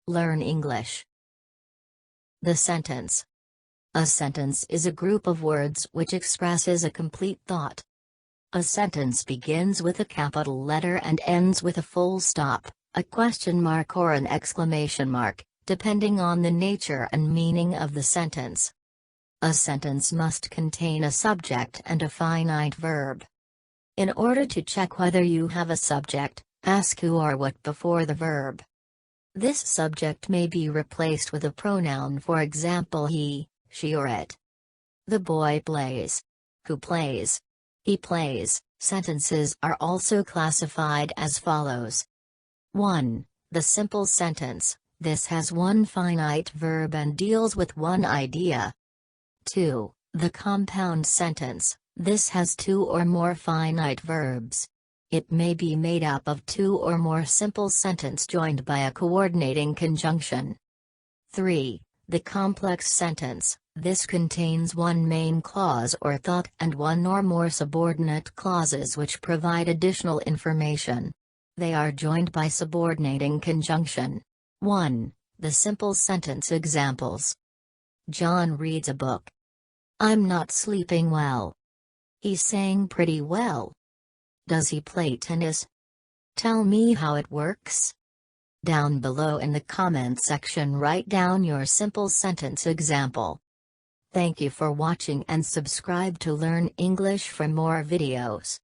Learn English. The sentence. A sentence is a group of words which expresses a complete thought. A sentence begins with a capital letter and ends with a full stop, a question mark or an exclamation mark, depending on the nature and meaning of the sentence. A sentence must contain a subject and a finite verb. In order to check whether you have a subject, ask who or what before the verb. This subject may be replaced with a pronoun, for example he, she or it. The boy plays. Who plays? He plays. Sentences are also classified as follows. 1. The simple sentence. This has one finite verb and deals with one idea. 2. The compound sentence. This has two or more finite verbs. It may be made up of two or more simple sentences joined by a coordinating conjunction. 3. The complex sentence. This contains one main clause or thought and one or more subordinate clauses which provide additional information. They are joined by subordinating conjunction. 1. The simple sentence examples. John reads a book. I'm not sleeping well. He's saying pretty well. Does he play tennis? Tell me how it works. Down below in the comment section write down your simple sentence example. Thank you for watching and subscribe to learn English for more videos.